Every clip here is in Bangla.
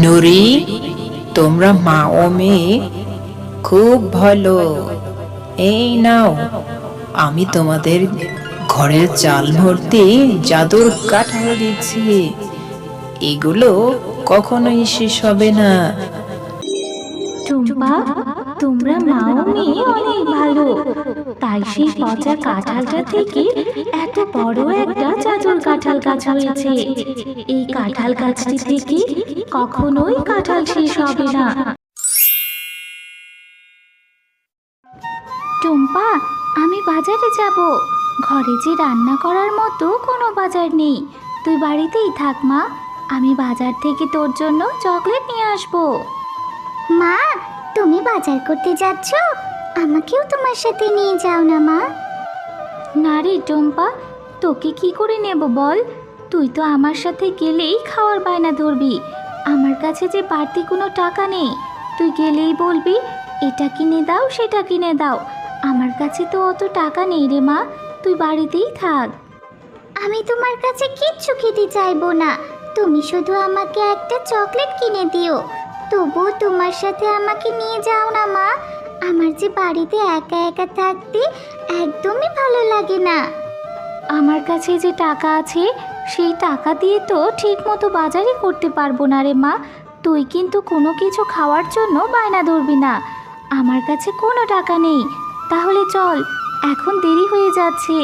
নুরি, তোমরা মা ও মেয়ে খুব ভালো। এই নাও, আমি তোমাদের ঘরের চাল ভর্তি জাদুর কাঁঠাল দিচ্ছি। এগুলো কখনোই শেষ হবে না। টুম্পা, তোমরা মা ও মেয়ে অনেক ভালো, তাই সেই পচা কাঁঠালটা থেকে এত বড় একটা জাদুর কাঁঠাল গাছ হয়েছে। এই কাঁঠাল গাছটি থেকে কখনোই কাঁঠাল শেষ হবে না। টুম্পা, আমি বাজারে যাব। ঘরে যে রান্না করার মতো কোনো বাজার নেই। তুই বাড়িতেই থাক মা, আমি বাজার থেকে তোর জন্য চকলেট নিয়ে আসবো। মা, তুমি বাজার করতে যাচ্ছ? আমাকেও তোমার সাথে নিয়ে যাও না মা। না রে টুম্পা, তোকে কি করে নেব বল? তুই তো আমার সাথে গেলেই খাওয়ার বায়না ধরবি। আমার কাছে যে বাড়তি কোনো টাকা নেই। তুই গেলেই বলবি এটা কিনে দাও সেটা কিনে দাও। আমার কাছে তো অত টাকা নেই রে মা, তুই বাড়িতেই থাক। আমি তোমার কাছে কিচ্ছু খেতে চাইবো না, তুমি শুধু আমাকে একটা চকলেট কিনে দিও। তবুও তোমার সাথে আমাকে নিয়ে যাও না মা, আমার যে বাড়িতে একা একা থাকতে একদমই ভালো লাগে না। আমার কাছে যে টাকা আছে সেই টাকা দিয়ে তো ঠিক মতো বাজারই করতে পারবো না রে মা। তুই কিন্তু কোনো কিছু খাওয়ার জন্য বায়না ধরবি না। আমার কাছে কোনো টাকা নেই। তাহলে চল, এখন দেরি হয়ে যাচ্ছে।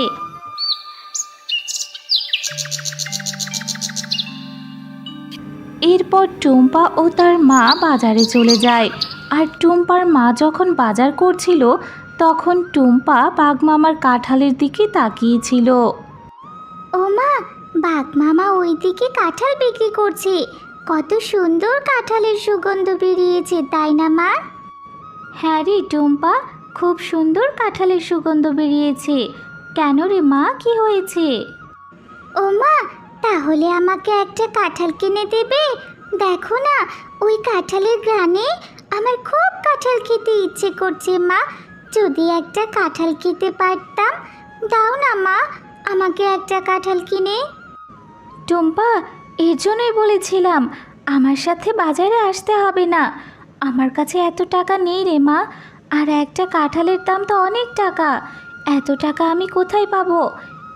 এরপর টুম্পা ও তার মা বাজারে চলে যায়। আর টুম্পার মা যখন বাজার করছিল তখন টুম্পা বাঘমামার কাঁঠালের দিকে তাকিয়েছিল। ও মা, বাঘ মামা ওইদিকে কাঁঠাল বিক্রি করছে। কত সুন্দর কাঁঠালের সুগন্ধ বেরিয়েছে, তাই না মা? হ্যাঁ রে টুম্পা, খুব সুন্দর কাঁঠালের সুগন্ধ বেরিয়েছে। কেন রে মা, কি হয়েছে? ও মা, তাহলে আমাকে একটা কাঁঠাল কিনে দেবে? দেখো না, ওই কাঁঠালের গ্রানে আমার খুব কাঁঠাল খেতে ইচ্ছে করছে মা। যদি একটা কাঁঠাল খেতে পারতাম। দাও না মা, আমাকে একটা কাঁঠাল কিনে। টুম্পা, এর জন্যই বলেছিলাম আমার সাথে বাজারে আসতে হবে না। আমার কাছে এত টাকা নেই রে মা, আর একটা কাঁঠালের দাম তো অনেক টাকা। এত টাকা আমি কোথায় পাবো?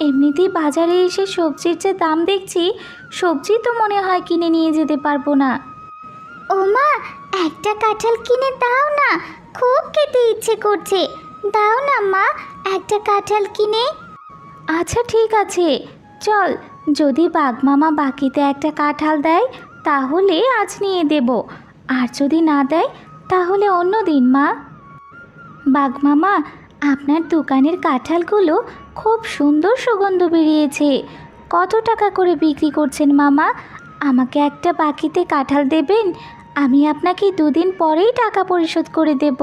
এমনিতেই বাজারে এসে সবজির যে দাম দেখছি, সবজি তো মনে হয় কিনে নিয়ে যেতে পারবো না। ও মা, একটা কাঁঠাল কিনে দাও না, খুব খেতে ইচ্ছে করছে। দাও না মা, একটা কাঁঠাল কিনে। আচ্ছা ঠিক আছে, চল, যদি বাঘমামা বাকিতে একটা কাঁঠাল দেয় তাহলে আজ নিয়ে দেব, আর যদি না দেয় তাহলে অন্য দিন মা। বাঘমামা, আপনার দোকানের কাঁঠালগুলো খুব সুন্দর সুগন্ধ বেরিয়েছে। কত টাকা করে বিক্রি করছেন মামা? আমাকে একটা বাকিতে কাঁঠাল দেবেন? আমি আপনাকে 2 দিন পরেই টাকা পরিশোধ করে দেব।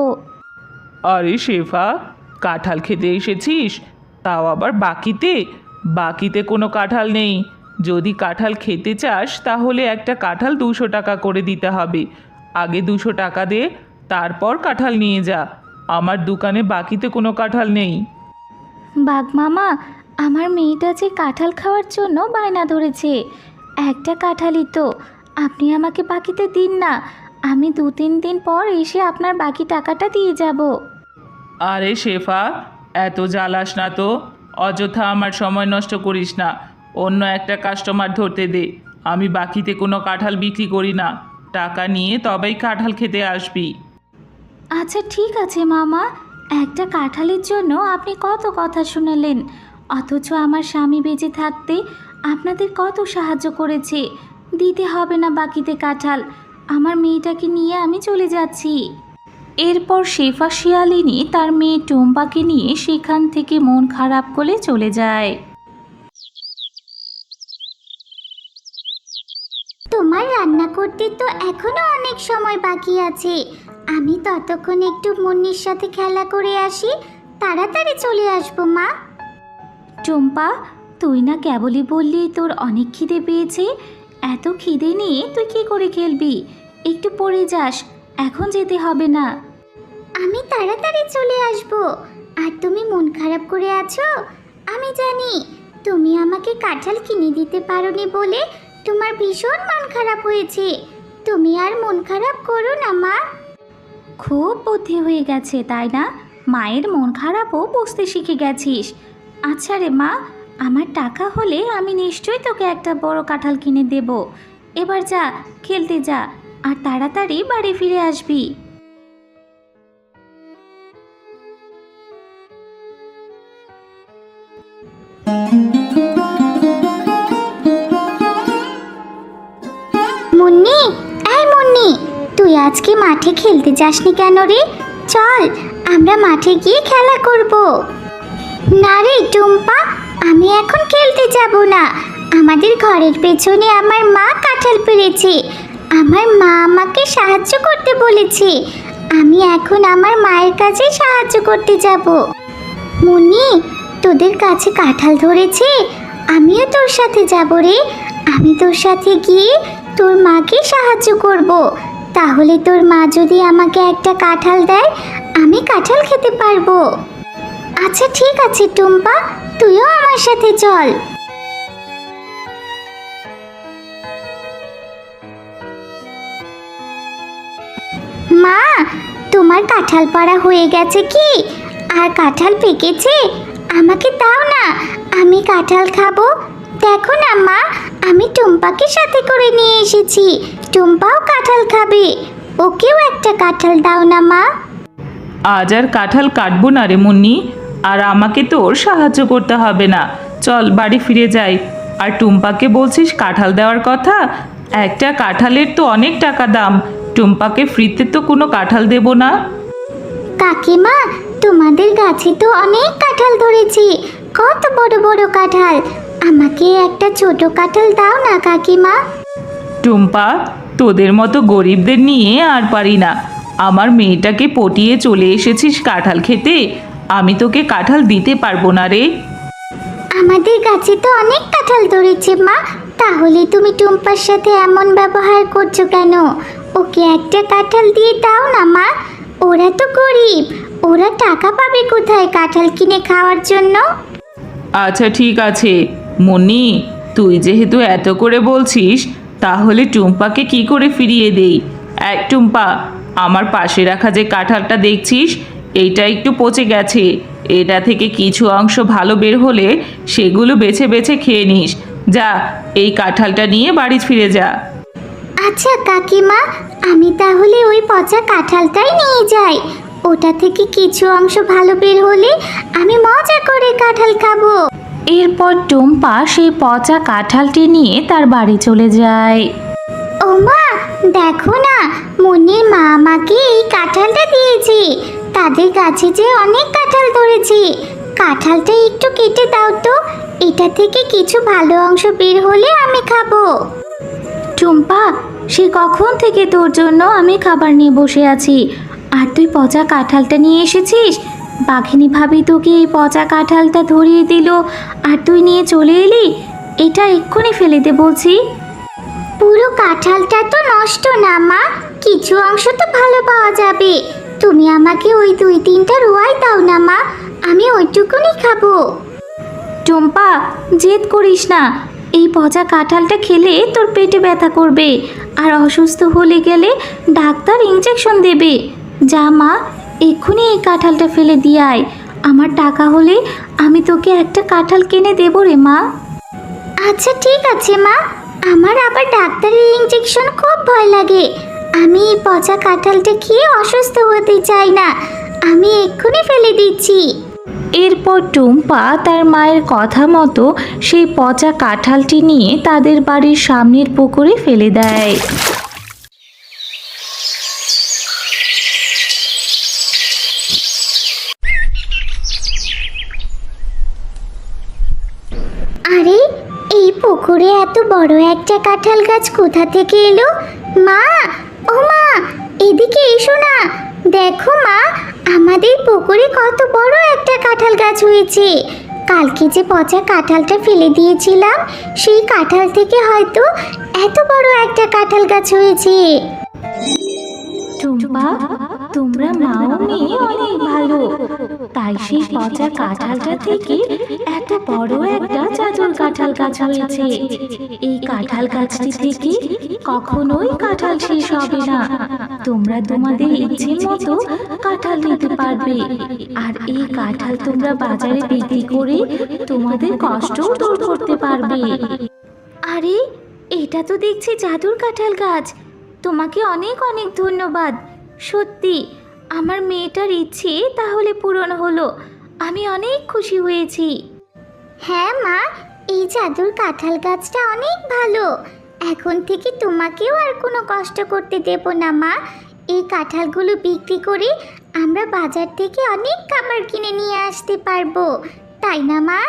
আরে শেফা, কাঁঠাল খেতে এসেছিস, তাও আবার বাকিতে? বাকিতে কোনো কাঁঠাল নেই। যদি কাঁঠাল খেতে চাস তাহলে একটা কাঁঠাল 200 টাকা করে দিতে হবে। আগে 200 টাকা দে, তারপর কাঁঠাল নিয়ে যা। আমার দোকানে বাকিতে কোনো কাঁঠাল নেই। বাঘমামা, আমার মেয়েটা যে কাঁঠাল খাওয়ার জন্য বায়না ধরেছে। একটা কাঁঠালই তো, আপনি আমাকে বাকিতে দিন না। আমি 2-3 দিন পর এসে আপনার বাকি টাকাটা দিয়ে যাব। আরে শেফা, এত জ্বালাস না তো। অযথা আমার সময় নষ্ট করিস না। অন্য একটা কাস্টমার ধরতে দে। আমি বাকিতে কোনো কাঁঠাল বিক্রি করি না। টাকা নিয়ে তবেই কাঁঠাল খেতে আসবি। আচ্ছা ঠিক আছে মামা, একটা কাঁঠালের জন্য আপনি কত কথা শুনালেন, অথচ আমার স্বামী বেঁচে থাকতে আপনাদের কত সাহায্য করেছে। দিতে হবে না বাকিতে কাঁঠাল, আমার মেয়েটাকে নিয়ে আমি চলে যাচ্ছি। এরপর শেফা শিয়ালিনী তার মেয়ে টুম্পাকে নিয়ে সেখান থেকে মন খারাপ করে চলে যায়। তোমার রান্না করতে তো এখনো অনেক সময় বাকি আছে। আমি ততক্ষণ একটু মুন্নির সাথে খেলা করে আসি, তাড়াতাড়ি চলে আসবো মা। টুম্পা, তুই না কেবলই বললি তোর অনেক খিদে পেয়েছে। এত খিদে নিয়ে তুই কী করে খেলবি? একটু পড়ে যাস, এখন যেতে হবে না। আমি তাড়াতাড়ি চলে আসবো। আর তুমি মন খারাপ করে আছো? আমি জানি তুমি আমাকে কাঁঠাল কিনে দিতে পারোনি বলে তোমার ভীষণ মন খারাপ হয়েছে। তুমি আর মন খারাপ করো না মা। খুব বুদ্ধি হয়ে গেছে তাই না? মায়ের মন খারাপও বুঝতে শিখে গেছিস। আচ্ছা রে মা, আমার টাকা হলে আমি নিশ্চয়ই তোকে একটা বড় কাঁঠাল কিনে দেব। এবার যা, খেলতে যা, আর তাড়াতাড়ি বাড়ি ফিরে আসবি। মুন্নি, এই মুন্নি, তুই আজকে মাঠে খেলতে যাসনি কেন রে? চল আমরা মাঠে গিয়ে খেলা করব। না রে টুম্পা, আমি এখন খেলতে যাব না। আমাদের ঘরের পেছনে আমার মা কাঁঠাল পেড়েছে। আমার মা আমাকে সাহায্য করতে বলেছে। আমি এখন আমার মায়ের কাছে সাহায্য করতে যাব। মুন্নি, তোদের কাছে কাঁঠাল ধরেছে? আমিও তোর সাথে যাব রে। আমি তোর সাথে গিয়ে তোর মাকে সাহায্য করব। তাহলে তোর মা যদি আমাকে একটা কাঁঠাল দেয়, আমি কাঁঠাল খেতে পারবো। আচ্ছা ঠিক আছে টুম্পা, তুইও আমার সাথে চল। মা, তোমার কাঁঠাল পাড়া হয়ে গেছে কি? আর কাঁঠাল পেকেছে? আমাকে দাও না, আমি কাঁঠাল খাবো। দেখো না মা, আমি টুম্পাকে সাথে করে নিয়ে এসেছি। টুম্পাও কাঁঠাল খাবে। ওকেও একটা কাঁঠাল দাও না মা। আজ আর কাঁঠাল কাটবো না রে মুন্নি, আর আমাকে তোর সাহায্য করতে হবে না। চল বাড়ি ফিরে যাই। আর টুম্পাকে বলছিস কাঁঠাল দেওয়ার কথা? একটা কাঁঠালের তো অনেক টাকা দাম। টুম্পাকে ফ্রিতে তো কোনো কাঁঠাল দেবো না। কাকিমা, তোমাদের গাছে তো অনেক কাঁঠাল ধরেছে। কত বড় বড় কাঁঠাল। আমাকে একটা ছোট কাঁঠাল দাও না কাকিমা। টুম্পা, তোদের মতো গরিবদের নিয়ে আর পারি না। আমার মেয়েটাকে পটিয়ে চলে এসেছিস কাঁঠাল খেতে। আমি তোকে কাঁঠাল দিতে পারবো না রে। আমাদের গাছে তো অনেক কাঁঠাল ধরেছে মা। তাহলে তুমি টুম্পার সাথে এমন ব্যবহার করছো কেন? ওকে একটা কাঁঠাল দিয়ে দাও না মা। ওরা তো গরিব, ওরা টাকা পাবে কোথায় কাঁঠাল কিনে খাওয়ার জন্য? আচ্ছা ঠিক আছে মুন্নি, তুই যেহেতু এত করে বলছিস, তাহলে টুম্পাকে কি করে ফিরিয়ে দেই? এক টুম্পা, আমার পাশে রাখা যে কাঁঠালটা দেখছিস, এইটা একটু পচে গেছে। এটা থেকে কিছু অংশ ভালো বের হলে সেগুলো বেছে বেছে খেয়ে নিস। যা, এই কাঁঠালটা নিয়ে বাড়ি ফিরে যা। আচ্ছা কাকিমা, আমি তাহলে ওই পচা কাঁঠালটাই নিয়ে যাই। ওটা থেকে কিছু অংশ ভালো বের হলে আমি মজা করে কাঁঠাল খাবো। এরপর টুম্পা সেই পচা কাঁঠালটি নিয়ে তার বাড়ি চলে যায়। ও মা, দেখো না, মুন্নির মা আমাকে এই কাঁঠালটা দিয়েছে। তাদের গাছে যে অনেক কাঁঠাল ধরেছে। কাঁঠালটা একটু কেটে দাও তো। এটা থেকে কিছু ভালো অংশ বের হলে আমি খাবো। টুম্পা, সে কখন থেকে তোর জন্য আমি খাবার নিয়ে বসে আছি, আর তুই পচা কাঁঠালটা নিয়ে এসেছিস? বাঘিনী ভাবি তোকে এই পচা কাঁঠালটা ধরিয়ে দিল, আর তুই নিয়ে চলে এলি? এটা এক্ষুনি ফেলে দে বলছি। পুরো কাঁঠালটা তো নষ্ট না মা, কিছু অংশ তো ভালো পাওয়া যাবে। তুমি আমাকে ওই 2-3টা রোয়াই দাও না মা, আমি ওইটুকুনি খাবো। টুম্পা, জেদ করিস না। এই পচা কাঁঠালটা খেলে তোর পেটে ব্যথা করবে, আর অসুস্থ হলে গেলে ডাক্তার ইঞ্জেকশন দেবে। যা মা, এক্ষুনি এই কাঁঠালটা ফেলে দিয়ে আয়। আমার টাকা হলে আমি তোকে একটা কাঁঠাল কিনে দেবো রে মা। আচ্ছা ঠিক আছে মা, আমার আবার ডাক্তারের ইঞ্জেকশন খুব ভয় লাগে। আমি এই পচা কাঁঠালটা খেয়ে অসুস্থ হতে চাই না। আমি এক্ষুনি ফেলে দিচ্ছি। এরপর টুম্পা তার মায়ের কথা মতো সেই পচা কাঁঠালটি নিয়ে তাদের বাড়ির সামনের পুকুরে ফেলে দেয়। আরে, এই পুকুরে এত বড় একটা কাঁঠাল গাছ কোথা থেকে এলো? মা, ও মা, এদিকে এসো না। দেখো মা, আমাদের পুকুরে কত বড় একটা কাঁঠাল গাছ হয়েছে। কালকে যে পচা কাঁঠালটা ফেলে দিয়েছিলাম, সেই কাঁঠাল থেকে হয়তো এত বড় একটা কাঁঠাল গাছ হয়েছে। টুম্পা, তোমরা মা ও মেয়ে অনেক ভালো, তাই সেই পচা কাঁঠালটা থেকে এত বড় একটা জাদুর কাঁঠাল গাছ হয়েছে। এই কাঁঠাল গাছটি থেকে কখনোই কাঁঠাল শেষ হবে না। তোমরা তোমাদের ইচ্ছে মতো কাঁঠাল নিতে পারবে, আর এই কাঁঠাল তোমরা বাজারে বিক্রি করে তোমাদের কষ্টও দূর করতে পারবে। আরে এটা তো দেখছি জাদুর কাঁঠাল গাছ। তোমাকে অনেক অনেক ধন্যবাদ। সত্যি আমার মেয়েটার ইচ্ছে তাহলে পূরণ হলো। আমি অনেক খুশি হয়েছি। হ্যাঁ মা, এই জাদুর কাঁঠাল গাছটা অনেক ভালো। এখন থেকে তোমাকেও আর কোনো কষ্ট করতে দেব না মা। এই কাঁঠালগুলো বিক্রি করে আমরা বাজার থেকে অনেক খাবার কিনে নিয়ে আসতে পারবো, তাই না মা?